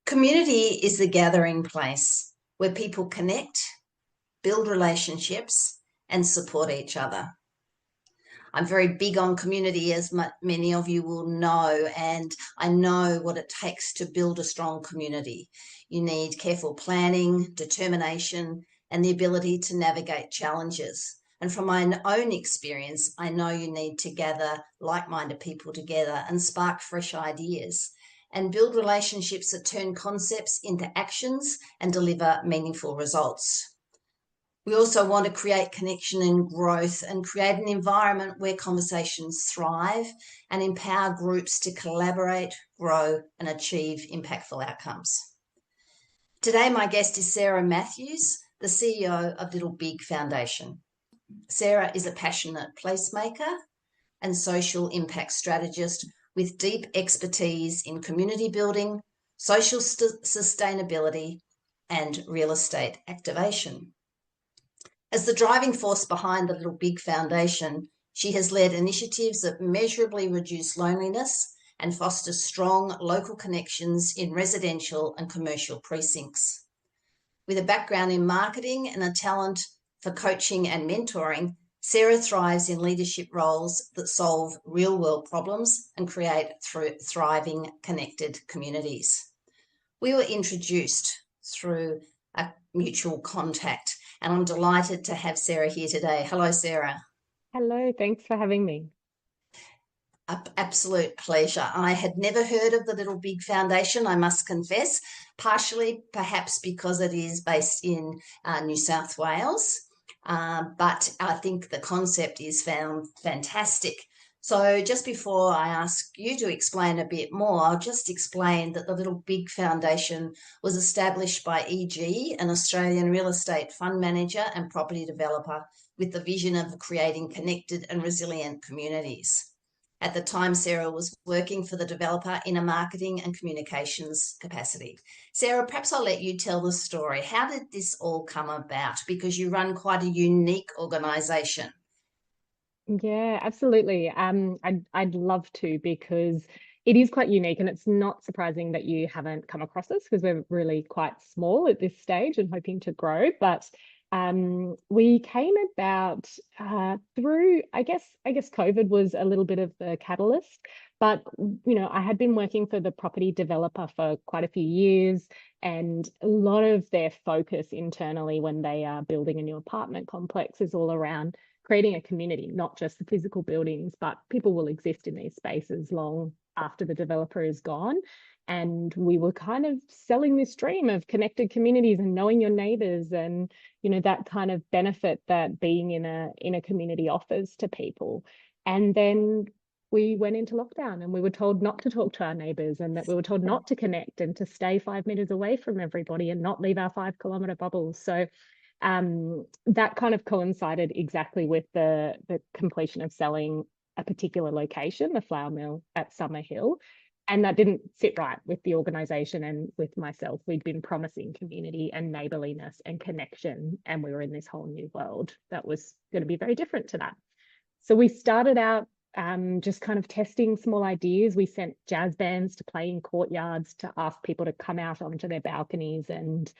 Community is the gathering place where people connect, build relationships, and support each other. I'm very big on community, as many of you will know, and I know what it takes to build a strong community. You need careful planning, determination, and the ability to navigate challenges. And from my own experience, I know you need to gather like-minded people together and spark fresh ideas and build relationships that turn concepts into actions and deliver meaningful results. We also want to create connection and growth and create an environment where conversations thrive and empower groups to collaborate, grow, and achieve impactful outcomes. Today, my guest is Sarah Mathews, the CEO of Little Big Foundation. Sarah is a passionate placemaker and social impact strategist with deep expertise in community building, social sustainability, and real estate activation. As the driving force behind the Little Big Foundation, she has led initiatives that measurably reduce loneliness and foster strong local connections in residential and commercial precincts. With a background in marketing and a talent for coaching and mentoring, Sarah thrives in leadership roles that solve real-world problems and create thriving, connected communities. We were introduced through a mutual contact, and I'm delighted to have Sarah here today. Hello, Sarah. Hello, thanks for having me. Absolute pleasure. I had never heard of the Little Big Foundation, I must confess, partially perhaps because it is based in New South Wales, but I think the concept is found fantastic. So just before I ask you to explain a bit more, I'll just explain that the Little Big Foundation was established by EG, an Australian real estate fund manager and property developer, with the vision of creating connected and resilient communities. At the time, Sarah was working for the developer in a marketing and communications capacity. Sarah, perhaps I'll let you tell the story. How did this all come about? Because you run quite a unique organisation. Yeah, absolutely. I'd love to, because it is quite unique, and it's not surprising that you haven't come across us, because we're really quite small at this stage and hoping to grow. But we came about through, I guess COVID was a little bit of the catalyst. But I had been working for the property developer for quite a few years, and a lot of their focus internally when they are building a new apartment complex is all around creating a community, not just the physical buildings, but people will exist in these spaces long after the developer is gone. And we were kind of selling this dream of connected communities and knowing your neighbours, and that kind of benefit that being in a community offers to people. And then we went into lockdown, and we were told not to talk to our neighbours, and that we were told not to connect and to stay 5 meters away from everybody and not leave our 5 kilometre bubbles. So that kind of coincided exactly with the completion of selling a particular location, the flour mill at Summerhill. And that didn't sit right with the organisation and with myself. We'd been promising community and neighbourliness and connection, and we were in this whole new world that was going to be very different to that. So we started out just kind of testing small ideas. We sent jazz bands to play in courtyards to ask people to come out onto their balconies and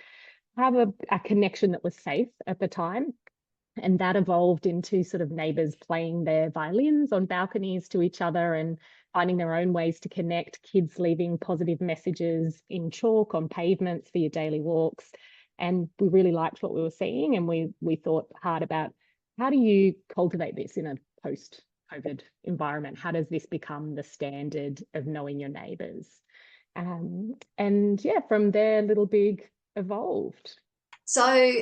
have a connection that was safe at the time. And that evolved into sort of neighbours playing their violins on balconies to each other and finding their own ways to connect, kids leaving positive messages in chalk on pavements for your daily walks. And we really liked what we were seeing, and we thought hard about, how do you cultivate this in a post-COVID environment? How does this become the standard of knowing your neighbours? And yeah, from there, Little Big evolved. So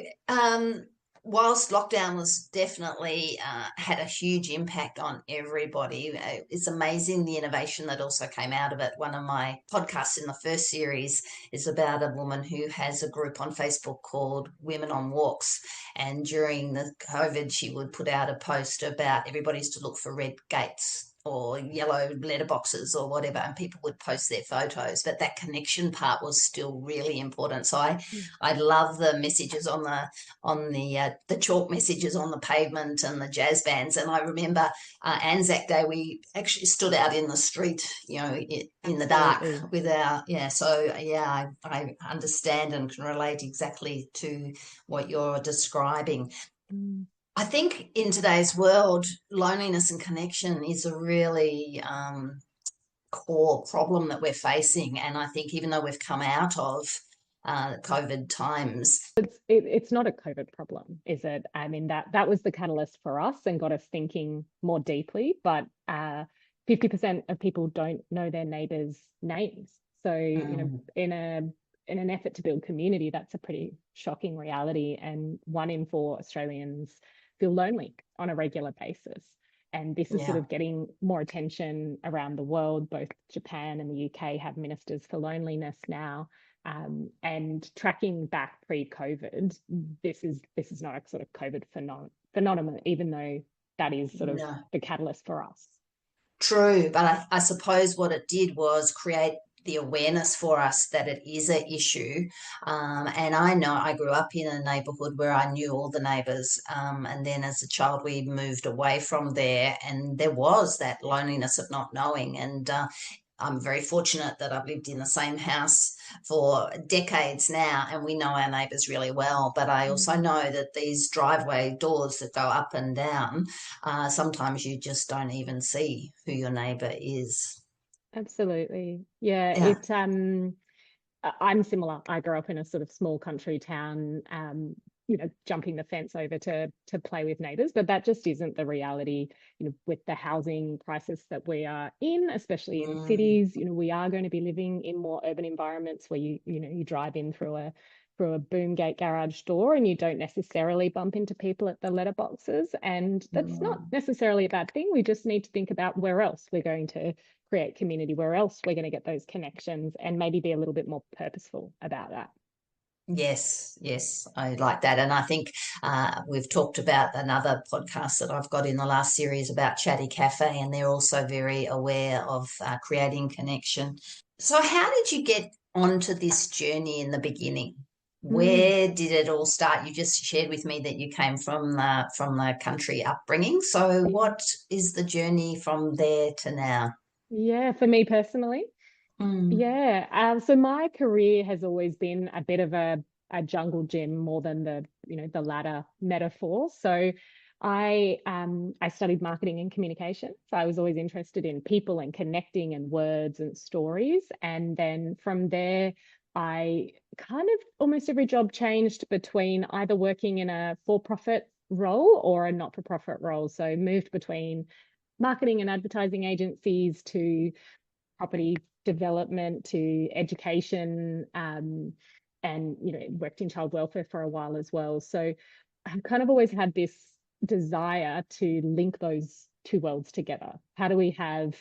whilst lockdown was definitely had a huge impact on everybody, it's amazing the innovation that also came out of it. One of my podcasts in the first series is about a woman who has a group on Facebook called Women on Walks, and during the COVID she would put out a post about everybody's to look for red gates or yellow letterboxes or whatever, and people would post their photos, but that connection part was still really important. So I love the messages on the chalk messages on the pavement and the jazz bands. And I remember Anzac Day, we actually stood out in the street, in the dark Absolutely. with our, so yeah, I understand and can relate exactly to what you're describing. Mm. I think in today's world, loneliness and connection is a really core problem that we're facing. And I think even though we've come out of COVID times. It's not a COVID problem, is it? I mean, that was the catalyst for us and got us thinking more deeply. But 50% of people don't know their neighbours' names. So, in an effort to build community, that's a pretty shocking reality. And 1 in 4 Australians feel lonely on a regular basis. And this is sort Yeah. of getting more attention around the world. Both Japan and the UK have ministers for loneliness now. And tracking back pre-COVID, this is not a sort of COVID phenomenon, even though that is sort of No. the catalyst for us. True, but I suppose what it did was create the awareness for us that it is an issue. And I know I grew up in a neighbourhood where I knew all the neighbours. And then as a child, we moved away from there, and there was that loneliness of not knowing. And I'm very fortunate that I've lived in the same house for decades now, and we know our neighbours really well. But I also know that these driveway doors that go up and down, sometimes you just don't even see who your neighbour is. Absolutely. Yeah, Yeah. I'm similar. I grew up in a sort of small country town, jumping the fence over to play with neighbours, but that just isn't the reality, with the housing crisis that we are in, especially in Mm, cities. We are going to be living in more urban environments where you drive in through a boom gate garage door and you don't necessarily bump into people at the letterboxes. And that's not mm. necessarily a bad thing. We just need to think about where else we're going to create community, where else we're going to get those connections, and maybe be a little bit more purposeful about that. Yes, yes, I like that. And I think we've talked about another podcast that I've got in the last series about Chatty Cafe, and they're also very aware of creating connection. So, how did you get onto this journey in the beginning? Mm. Where did it all start? You just shared with me that you came from the country upbringing. So, what is the journey from there to now? Yeah, for me personally, Mm, yeah. So my career has always been a bit of a jungle gym more than the latter metaphor. So I studied marketing and communication. So I was always interested in people and connecting and words and stories. And then from there, I kind of almost every job changed between either working in a for-profit role or a not-for-profit role. So moved between marketing and advertising agencies to property development to education, and worked in child welfare for a while as well. So I've kind of always had this desire to link those two worlds together. How do we have,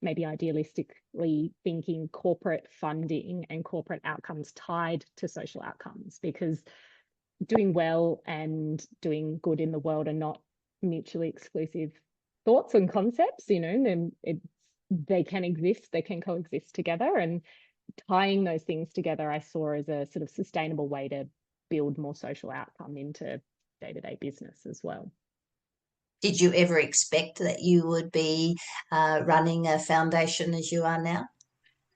maybe idealistically thinking, corporate funding and corporate outcomes tied to social outcomes? Because doing well and doing good in the world are not mutually exclusive thoughts and concepts. Then they can exist, they can coexist together, and tying those things together I saw as a sort of sustainable way to build more social outcome into day-to-day business as well. Did you ever expect that you would be running a foundation as you are now?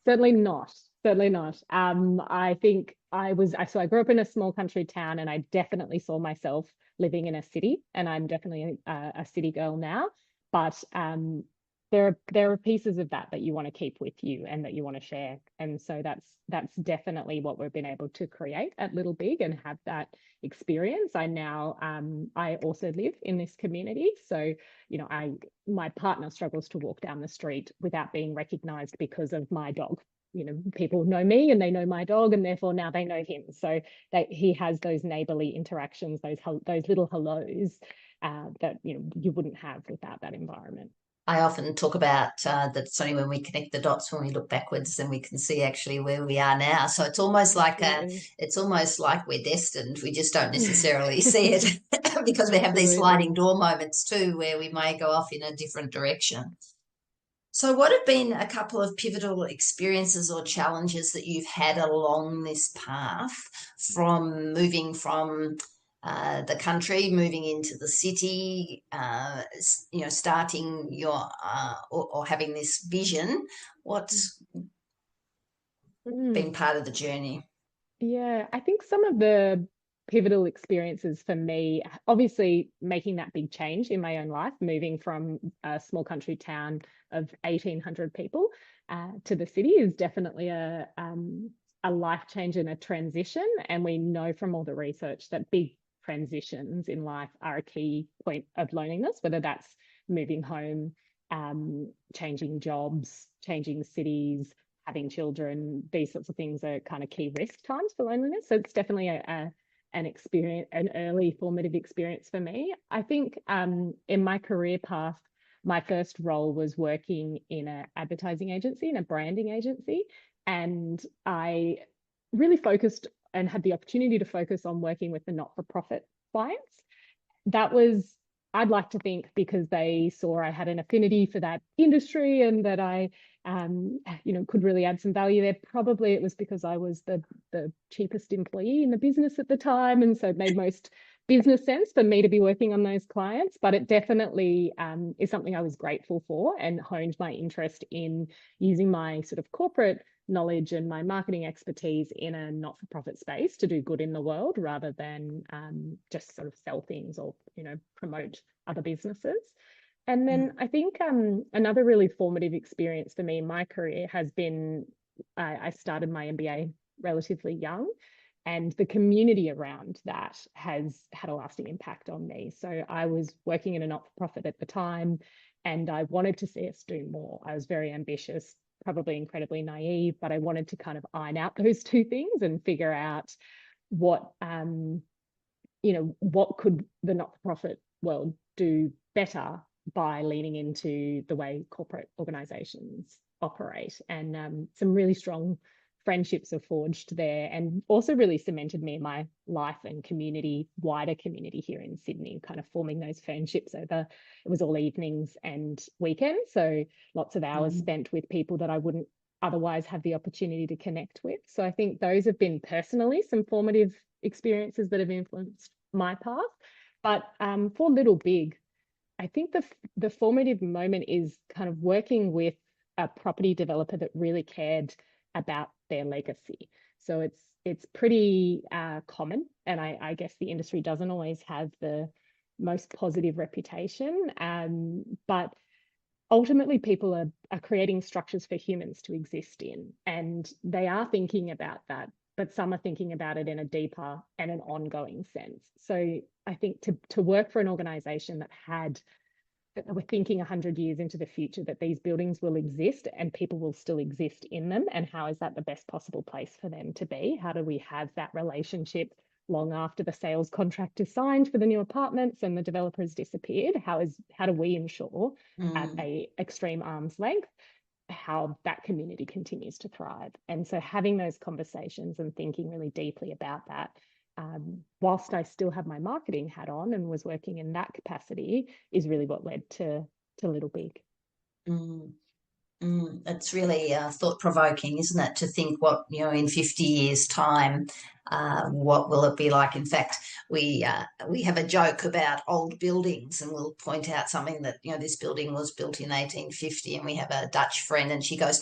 Certainly not. Certainly not. I think I grew up in a small country town, and I definitely saw myself living in a city, and I'm definitely a city girl now. But there are pieces of that you want to keep with you and that you want to share. And so that's definitely what we've been able to create at Little Big and have that experience. I also live in this community. So, my partner struggles to walk down the street without being recognized because of my dog. People know me and they know my dog, and therefore now they know him. So he has those neighborly interactions, those little hellos that you wouldn't have without that environment. I often talk about that it's only when we connect the dots, when we look backwards, then we can see actually where we are now. So Absolutely. it's almost like we're destined. We just don't necessarily see it because we have these sliding Absolutely. door moments too, where we may go off in a different direction. So, what have been a couple of pivotal experiences or challenges that you've had along this path from moving from the country, moving into the city, starting your or having this vision? What's Mm. been part of the journey? Yeah, I think some of the pivotal experiences for me, obviously making that big change in my own life, moving from a small country town of 1,800 people to the city is definitely a life change and a transition. And we know from all the research that big transitions in life are a key point of loneliness, whether that's moving home, changing jobs, changing cities, having children. These sorts of things are kind of key risk times for loneliness. So it's definitely an experience, an early formative experience for me. I think in my career path, my first role was working in an advertising agency, in a branding agency, and I really focused and had the opportunity to focus on working with the not-for-profit clients. That was, I'd like to think, because they saw I had an affinity for that industry and that I could really add some value there. Probably it was because I was the cheapest employee in the business at the time, and so it made most business sense for me to be working on those clients. But it definitely is something I was grateful for and honed my interest in using my sort of corporate knowledge and my marketing expertise in a not-for-profit space to do good in the world rather than just sort of sell things or promote other businesses. And then I think another really formative experience for me in my career has been I started my MBA relatively young, and the community around that has had a lasting impact on me. So I was working in a not-for-profit at the time, and I wanted to see us do more. I was very ambitious, probably incredibly naive, but I wanted to kind of iron out those two things and figure out what what could the not-for-profit world do better by leaning into the way corporate organizations operate. And some really strong friendships are forged there, and also really cemented me in my life and community, wider community here in Sydney, kind of forming those friendships over, it was all evenings and weekends. So lots of hours spent with people that I wouldn't otherwise have the opportunity to connect with. So I think those have been personally some formative experiences that have influenced my path. But for Little Big, I think the formative moment is kind of working with a property developer that really cared about their legacy. So it's pretty common, and I guess the industry doesn't always have the most positive reputation, but ultimately people are creating structures for humans to exist in, and they are thinking about that, but some are thinking about it in a deeper and an ongoing sense. So I think to work for an organization that we're thinking 100 years into the future, that these buildings will exist and people will still exist in them, and how is that the best possible place for them to be? How do we have that relationship long after the sales contract is signed for the new apartments and the developer has disappeared? How do we ensure at a extreme arm's length how that community continues to thrive? And so having those conversations and thinking really deeply about that, whilst I still have my marketing hat on and was working in that capacity, is really what led to Little Big. It's really thought-provoking, isn't it, to think what, in 50 years' time, what will it be like? In fact, we have a joke about old buildings, and we'll point out something that, this building was built in 1850, and we have a Dutch friend, and she goes,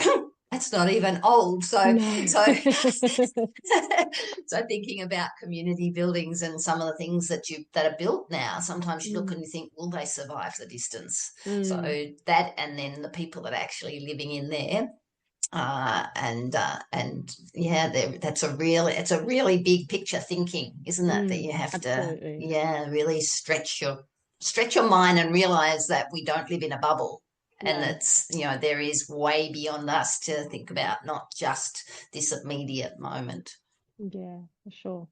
that's not even old. So, No. so, so thinking about community buildings and some of the things that are built now, sometimes you look and you think, will they survive the distance? So that, and then the people that are actually living in there, and yeah, it's a really big picture thinking, isn't it? That you have Absolutely. to, really stretch your mind and realize that we don't live in a bubble. And No. that's, there is way beyond us to think about, not just this immediate moment. Yeah, for sure.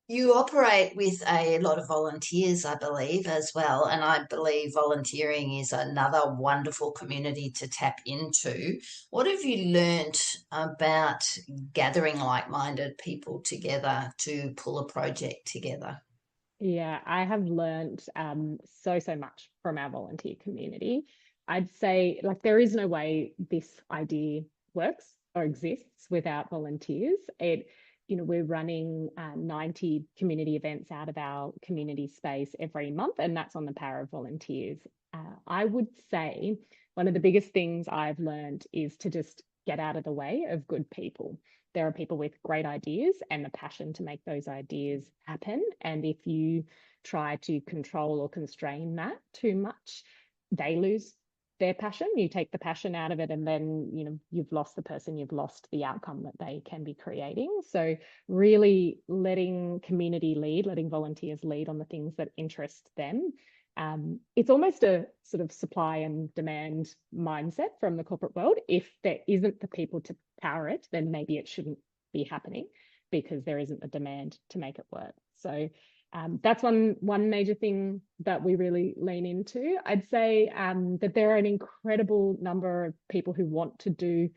You operate with a lot of volunteers, I believe, as well. And I believe volunteering is another wonderful community to tap into. What have you learnt about gathering like-minded people together to pull a project together? Yeah, I have learned so much from our volunteer community. I'd say, like, there is no way this idea works or exists without volunteers. We're running 90 community events out of our community space every month, and that's on the power of volunteers. I would say one of the biggest things I've learned is to just get out of the way of good people. There are people with great ideas and the passion to make those ideas happen. And if you try to control or constrain that too much, they lose their passion. You take the passion out of it, and then you've lost the person, you've lost the outcome that they can be creating. So really letting community lead, letting volunteers lead on the things that interest them. It's almost a sort of supply and demand mindset from the corporate world. If there isn't the people to power it, then maybe it shouldn't be happening because there isn't the demand to make it work. So that's one major thing that we really lean into. I'd say that there are an incredible number of people who want to do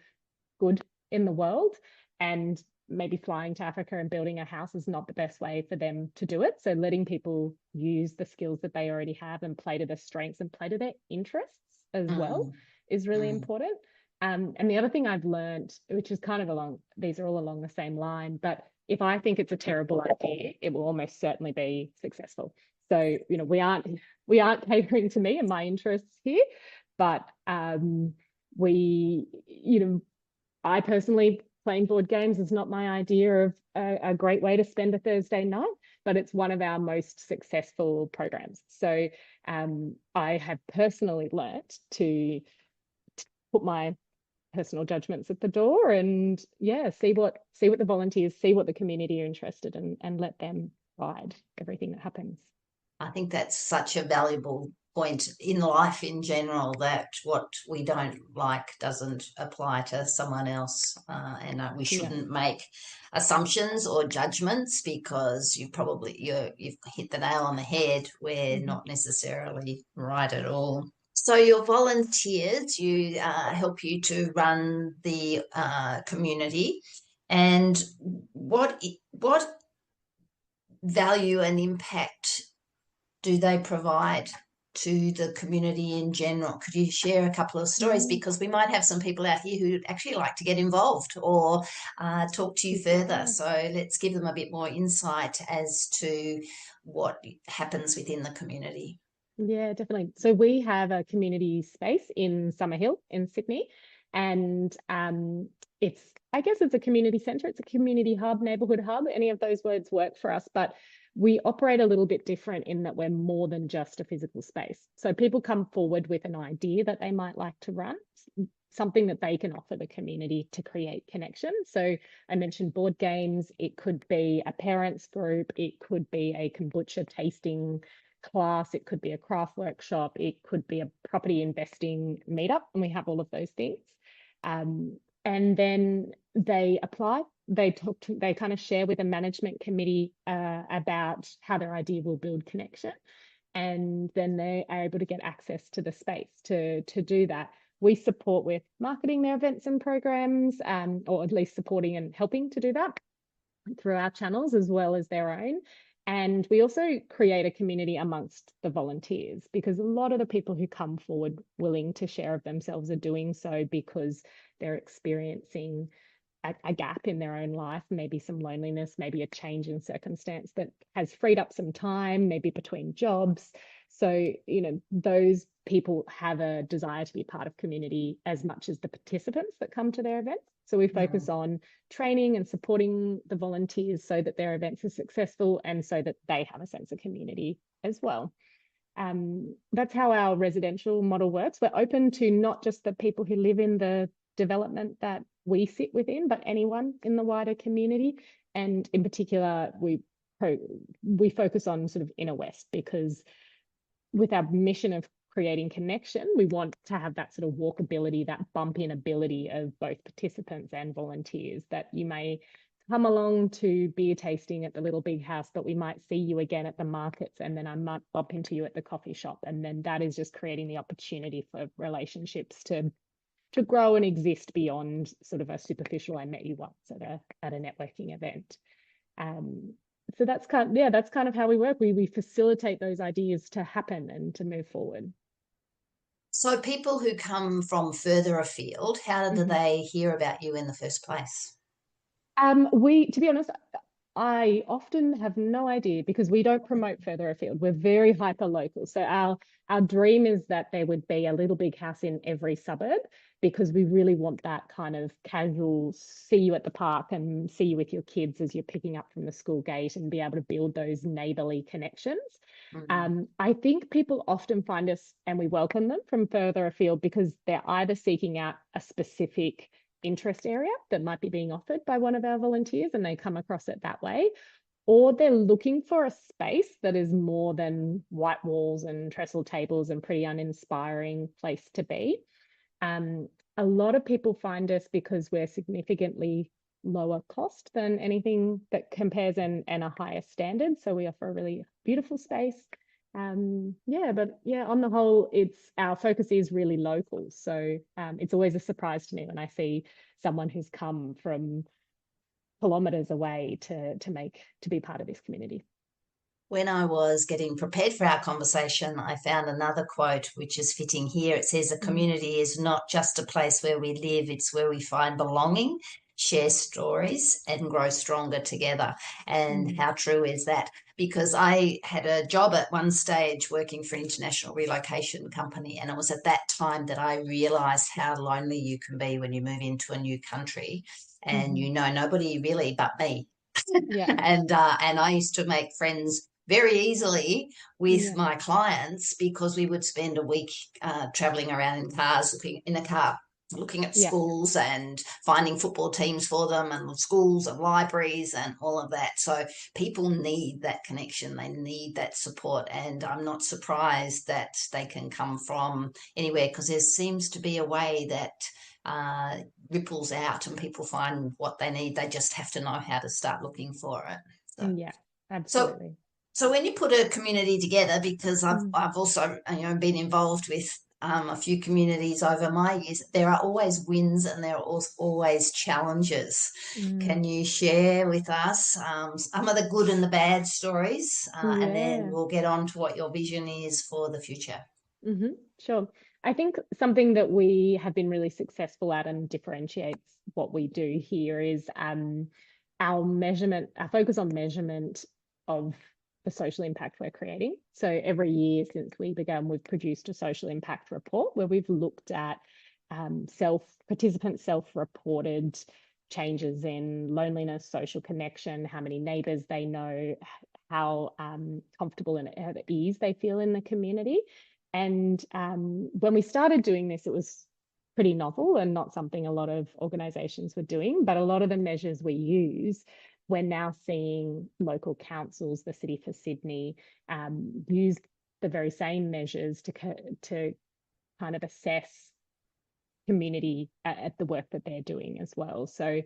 good in the world, and maybe flying to Africa and building a house is not the best way for them to do it. So letting people use the skills that they already have and play to their strengths and play to their interests as well is really important. And the other thing I've learned, which is kind of these are all along the same line, but if I think it's a terrible idea, it will almost certainly be successful. So, we aren't catering to me and my interests here, but I personally, playing board games is not my idea of a great way to spend a Thursday night, but it's one of our most successful programs. So I have personally learnt to put my personal judgments at the door and see what the volunteers, see what the community are interested in, and let them guide everything that happens. I think that's such a valuable point in life in general, that what we don't like doesn't apply to someone else, and we shouldn't make assumptions or judgments, because you've hit the nail on the head. We're not necessarily right at all. So your volunteers, help you to run the community, and what value and impact do they provide to the community in general? Could you share a couple of stories? Because we might have some people out here who actually like to get involved or talk to you further. So let's give them a bit more insight as to what happens within the community. Yeah, definitely. So we have a community space in Summerhill in Sydney, and I guess it's a community centre. It's a community hub, neighbourhood hub. Any of those words work for us, but we operate a little bit different in that we're more than just a physical space. So people come forward with an idea that they might like to run, something that they can offer the community to create connection. So I mentioned board games. It could be a parents group. It could be a kombucha tasting class. It could be a craft workshop. It could be a property investing meetup. And we have all of those things. And then they apply. They kind of share with a management committee about how their idea will build connection. And then they are able to get access to the space to do that. We support with marketing their events and programs, or at least supporting and helping to do that through our channels as well as their own. And we also create a community amongst the volunteers, because a lot of the people who come forward willing to share of themselves are doing so because they're experiencing a gap in their own life, maybe some loneliness, maybe a change in circumstance that has freed up some time, maybe between jobs. So, those people have a desire to be part of community as much as the participants that come to their events. So we focus on training and supporting the volunteers so that their events are successful and so that they have a sense of community as well. That's how our residential model works. We're open to not just the people who live in the development that we sit within, but anyone in the wider community. And in particular, we focus on sort of inner west, because with our mission of creating connection, we want to have that sort of walkability, that bump in ability of both participants and volunteers, that you may come along to beer tasting at the Little Big House, but we might see you again at the markets, and then I might bump into you at the coffee shop. And then that is just creating the opportunity for relationships to grow and exist beyond sort of a superficial "I met you once at a networking event." So that's kind of how we work. We facilitate those ideas to happen and to move forward. So people who come from further afield, how do Mhm. they hear about you in the first place? To be honest, I often have no idea because we don't promote further afield. We're very hyper local. So our dream is that there would be a little big house in every suburb because we really want that kind of casual see you at the park and see you with your kids as you're picking up from the school gate and be able to build those neighborly connections. Mm, I think people often find us and we welcome them from further afield because they're either seeking out a specific interest area that might be being offered by one of our volunteers and they come across it that way, or they're looking for a space that is more than white walls and trestle tables and pretty uninspiring place to be. Um, a lot of people find us because we're significantly lower cost than anything that compares and a higher standard. So we offer a really beautiful space. But yeah, on the whole, it's our focus is really local. So it's always a surprise to me when I see someone who's come from kilometers away to be part of this community. When I was getting prepared for our conversation, I found another quote which is fitting here. It says, "A Mm. community is not just a place where we live, it's where we find belonging, share stories, and grow stronger together." And Mm. how true is that? Because I had a job at one stage working for an international relocation company, and it was at that time that I realized how lonely you can be when you move into a new country and Mm-hmm. you know nobody really but me. Yeah, And I used to make friends very easily with yeah, my clients because we would spend a week traveling around in cars, looking in a car, looking at yeah. schools and finding football teams for them and schools and libraries and all of that. So people need that connection, they need that support, and I'm not surprised that they can come from anywhere because there seems to be a way that uh, ripples out and people find what they need. They just have to know how to start looking for it. So, Yeah, so, absolutely. so when you put a community together, because I've Mm. I've also been involved with a few communities over my years, there are always wins and there are also always challenges. Can Mm. you share with us some of the good and the bad stories, and then Yeah. we'll get on to what your vision is for the future? Sure. I think something that we have been really successful at and differentiates what we do here is our focus on measurement of the social impact we're creating. So every year since we began, we've produced a social impact report where we've looked at participant self-reported changes in loneliness, social connection, how many neighbours they know, how comfortable and at ease they feel in the community. And when we started doing this, it was pretty novel and not something a lot of organisations were doing. But a lot of the measures we use, we're now seeing local councils, the City for Sydney, use the very same measures to kind of assess community at the work that they're doing as well. So,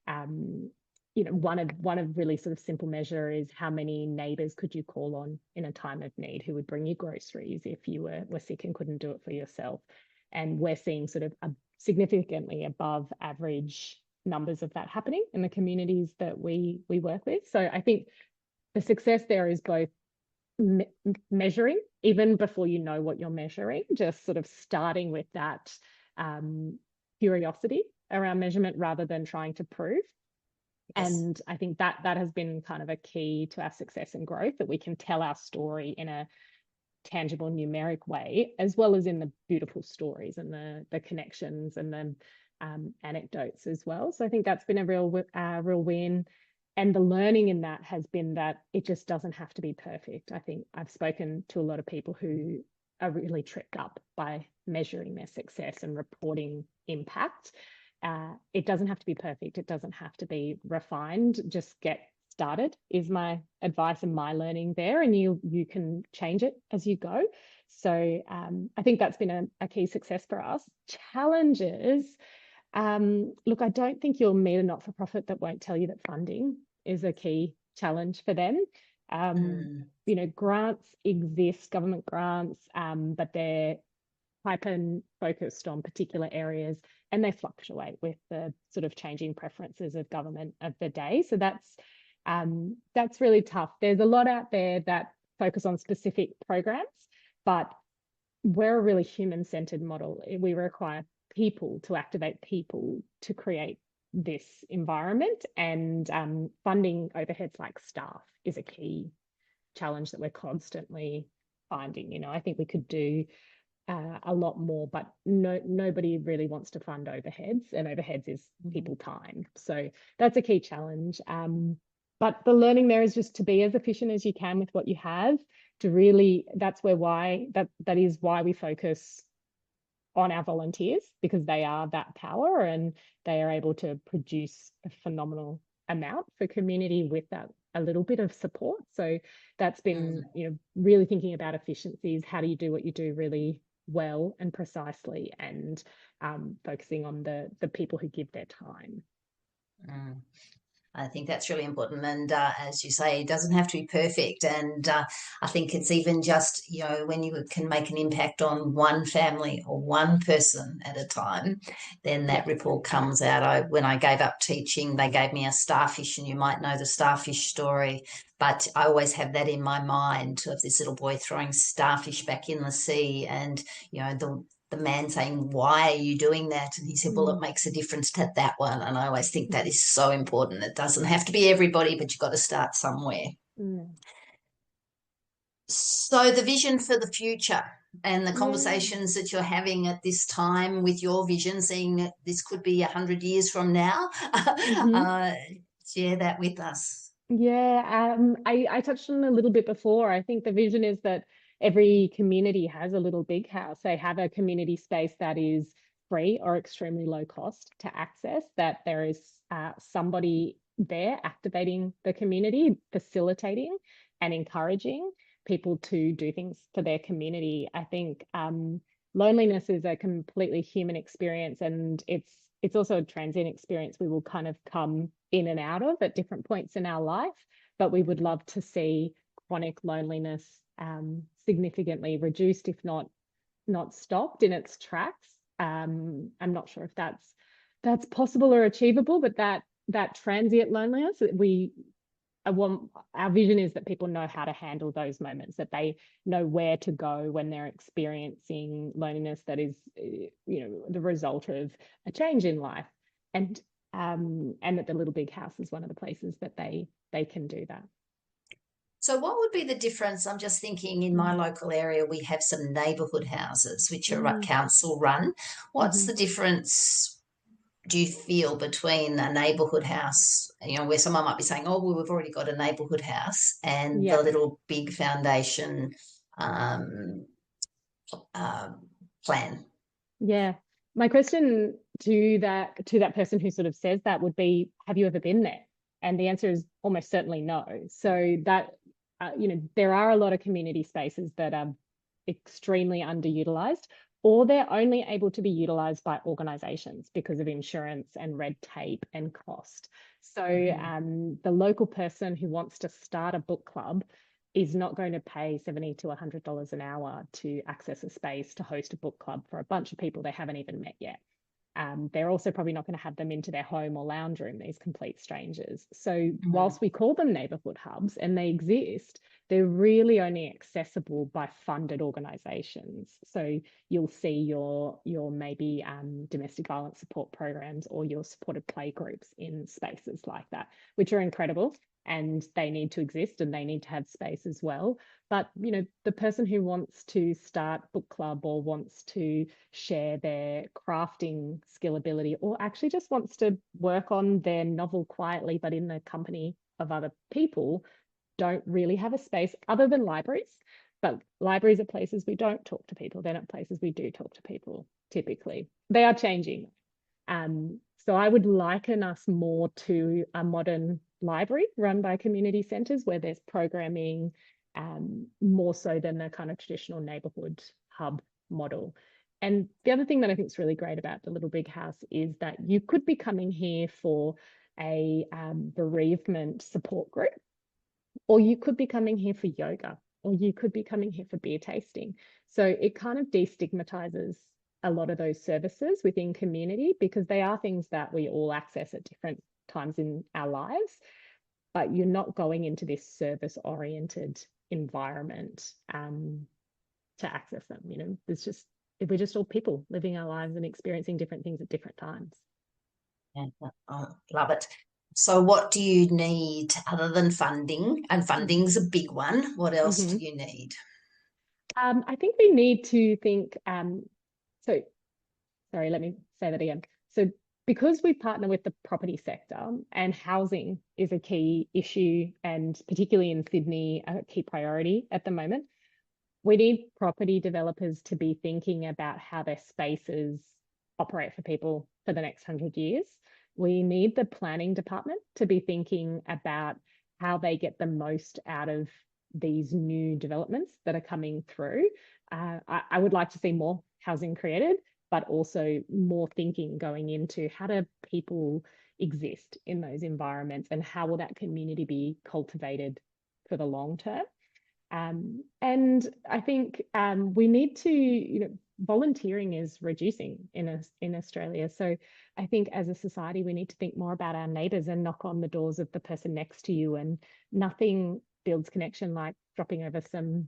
um, one of really sort of simple measure is how many neighbours could you call on in a time of need who would bring you groceries if you were sick and couldn't do it for yourself. And we're seeing sort of a significantly above average numbers of that happening in the communities that we work with. So I think the success there is both measuring even before you know what you're measuring, just sort of starting with that curiosity around measurement rather than trying to prove. Yes. And I think that has been kind of a key to our success and growth, that we can tell our story in a tangible numeric way, as well as in the beautiful stories and the connections and the anecdotes as well. So I think that's been a real win. And the learning in that has been that it just doesn't have to be perfect. I think I've spoken to a lot of people who are really tripped up by measuring their success and reporting impact. It doesn't have to be perfect. It doesn't have to be refined. Just get started is my advice and my learning there, and you can change it as you go. So I think that's been a key success for us. Challenges, look, I don't think you'll meet a not-for-profit that won't tell you that funding is a key challenge for them. Um, Mm, grants exist, government grants, but they're hyper focused on particular areas and they fluctuate with the sort of changing preferences of government of the day. So that's really tough. There's a lot out there that focus on specific programs, but we're a really human-centered model. We require people to activate people to create this environment, and funding overheads like staff is a key challenge that we're constantly finding. You know, I think we could do a lot more, but nobody really wants to fund overheads, and overheads is people time. So that's a key challenge. But the learning there is just to be as efficient as you can with what you have, to really, that is why we focus on our volunteers, because they are that power and they are able to produce a phenomenal amount for community with that a little bit of support. So that's been, you know, really thinking about efficiencies. How do you do what you do really well and precisely, and focusing on the people who give their time. I think that's really important. And as you say, it doesn't have to be perfect. And I think it's even just, you know, when you can make an impact on one family or one person at a time, then that ripple comes out. When I gave up teaching, they gave me a starfish, and you might know the starfish story. But I always have that in my mind, of this little boy throwing starfish back in the sea, and, you know, the man saying, "Why are you doing that?" And he said, "Well, it makes a difference to that one." And I always think that is so important. It doesn't have to be everybody, but you've got to start somewhere. So the vision for the future and the conversations that you're having at this time with your vision, seeing that this could be 100 years from now, share that with us. I touched on it a little bit before. I think the vision is that every community has a little big house. They have a community space that is free or extremely low cost to access, that there is somebody there activating the community, facilitating and encouraging people to do things for their community. I think loneliness is a completely human experience, and it's also a transient experience. We will kind of come in and out of at different points in our life, but we would love to see chronic loneliness significantly reduced, if not stopped in its tracks. I'm not sure if that's possible or achievable, but that transient loneliness, our vision is that people know how to handle those moments, that they know where to go when they're experiencing loneliness that is, you know, the result of a change in life, and that the Little Big House is one of the places that they can do that. So what would be the difference? I'm just thinking, in my local area, we have some neighbourhood houses which are council run. What's the difference, do you feel, between a neighbourhood house, you know, where someone might be saying, "Oh, well, we've already got a neighbourhood house," and the Little Big Foundation plan? Yeah. My question to that person who sort of says that would be, have you ever been there? And the answer is almost certainly no. So that, you know, there are a lot of community spaces that are extremely underutilized, or they're only able to be utilized by organizations because of insurance and red tape and cost. So the local person who wants to start a book club is not going to pay $70 to $100 an hour to access a space to host a book club for a bunch of people they haven't even met yet. They're also probably not going to have them into their home or lounge room, these complete strangers. So whilst we call them neighbourhood hubs and they exist, they're really only accessible by funded organisations. So you'll see your maybe domestic violence support programs or your supported play groups in spaces like that, which are incredible. And they need to exist and they need to have space as well. But, you know, the person who wants to start book club or wants to share their crafting skill ability, or actually just wants to work on their novel quietly but in the company of other people, don't really have a space other than libraries. But libraries are places we don't talk to people. They're not places we do talk to people, typically. They are changing. So I would liken us more to a modern library run by community centres where there's programming, more so than the kind of traditional neighbourhood hub model. And the other thing that I think is really great about the Little Big House is that you could be coming here for a bereavement support group, or you could be coming here for yoga, or you could be coming here for beer tasting. So it kind of destigmatizes a lot of those services within community, because they are things that we all access at different times in our lives, but you're not going into this service-oriented environment. to access them. We're just all people living our lives and experiencing different things at different times. Yeah, I love it. So what do you need other than funding? And funding's a big one. What else do you need? I think we need to think, so sorry, let me say that again. So because we partner with the property sector and housing is a key issue, and particularly in Sydney, a key priority at the moment, we need property developers to be thinking about how their spaces operate for people for the next 100 years. We need the planning department to be thinking about how they get the most out of these new developments that are coming through. I would like to see more housing created, but also more thinking going into how do people exist in those environments and how will that community be cultivated for the long term. And I think we need to, volunteering is reducing in Australia. So I think as a society, we need to think more about our neighbours and knock on the doors of the person next to you. And nothing builds connection like dropping over some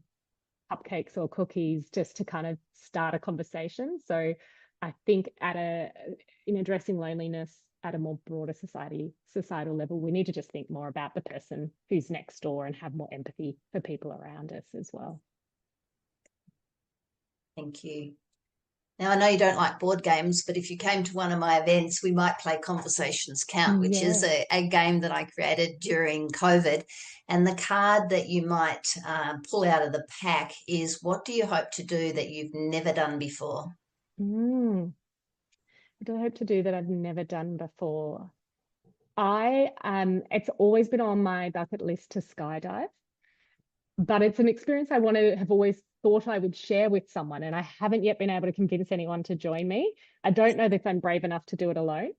cupcakes or cookies just to kind of start a conversation. So I think in addressing loneliness at a more broader societal level, we need to just think more about the person who's next door and have more empathy for people around us as well. Thank you. Now, I know you don't like board games, but if you came to one of my events, we might play Conversations Count, which is a game that I created during COVID. And the card that you might pull out of the pack is, what do you hope to do that you've never done before? What do I hope to do that I've never done before? It's always been on my bucket list to skydive, but it's an experience I have always thought I would share with someone, and I haven't yet been able to convince anyone to join me. I don't know if I'm brave enough to do it alone.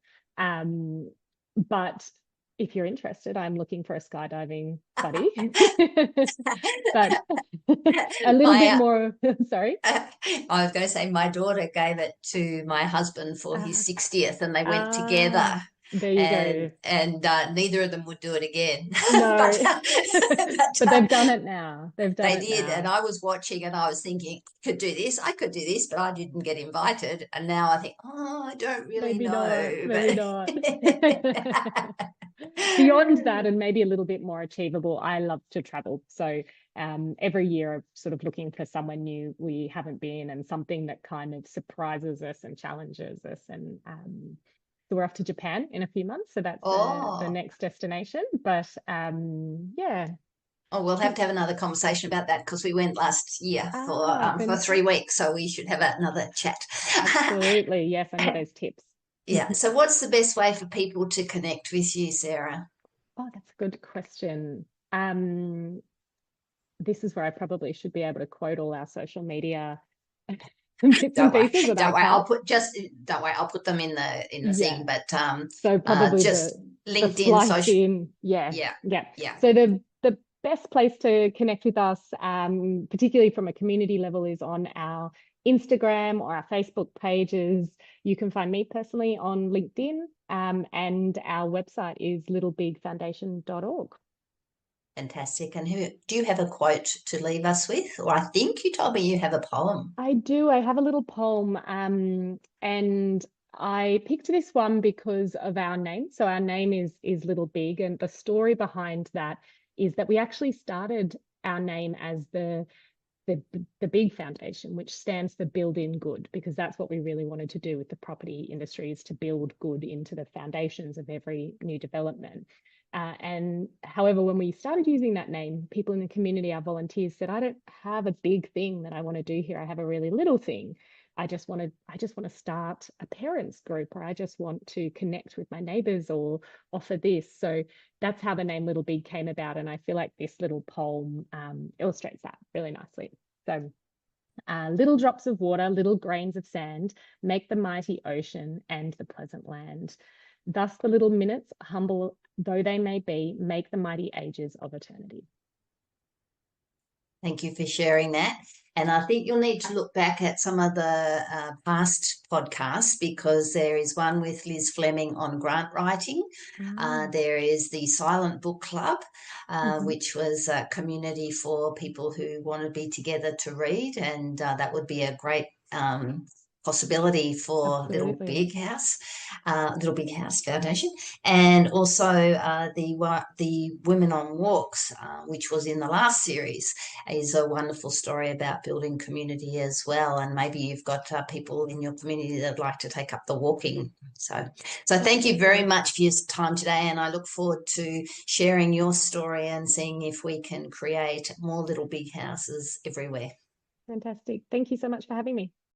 But if you're interested, I'm looking for a skydiving buddy. But a little bit more, sorry. I was going to say my daughter gave it to my husband for his 60th, and they went together. There you go. And neither of them would do it again. No, but they've done it now. They did. Now. And I was watching and I was thinking, I could do this, but I didn't get invited. And now I think, I don't really know. Maybe not. Beyond that, and maybe a little bit more achievable, I love to travel. So every year I'm sort of looking for somewhere new we haven't been and something that kind of surprises us and challenges us. And so we're off to Japan in a few months. So that's the next destination. But yeah. Oh, we'll have to have another conversation about that because we went last year for 3 weeks. So we should have another chat. Absolutely. Yes, I need those tips. Yeah. So what's the best way for people to connect with you, Sarah? Oh, that's a good question. This is where I probably should be able to quote all our social media Don't worry. I'll put them in the thing. But so probably just LinkedIn, social. Yeah. So the best place to connect with us, particularly from a community level, is on our Instagram or our Facebook pages. You can find me personally on LinkedIn, and our website is littlebigfoundation.org. Fantastic. And do you have a quote to leave us with? Or I think you told me you have a poem. I do. I have a little poem, and I picked this one because of our name. So our name is Little Big, and the story behind that is that we actually started our name as the Big Foundation, which stands for Build in Good, because that's what we really wanted to do with the property industry, is to build good into the foundations of every new development. And however, when we started using that name, people in the community, our volunteers, said, I don't have a big thing that I want to do here. I have a really little thing. I just want to start a parents group, or I just want to connect with my neighbours or offer this. So that's how the name Little Big came about. And I feel like this little poem illustrates that really nicely. So little drops of water, little grains of sand, make the mighty ocean and the pleasant land. Thus the little minutes, humble though they may be, make the mighty ages of eternity. Thank you for sharing that. And I think you'll need to look back at some of the past podcasts, because there is one with Liz Fleming on grant writing. There is the Silent Book Club, which was a community for people who want to be together to read, and that would be a great possibility for Little Big House Foundation. And also the Women on Walks, which was in the last series, is a wonderful story about building community as well. And maybe you've got people in your community that like to take up the walking. So thank you very much for your time today, and I look forward to sharing your story and seeing if we can create more Little Big Houses everywhere. Fantastic. Thank you so much for having me.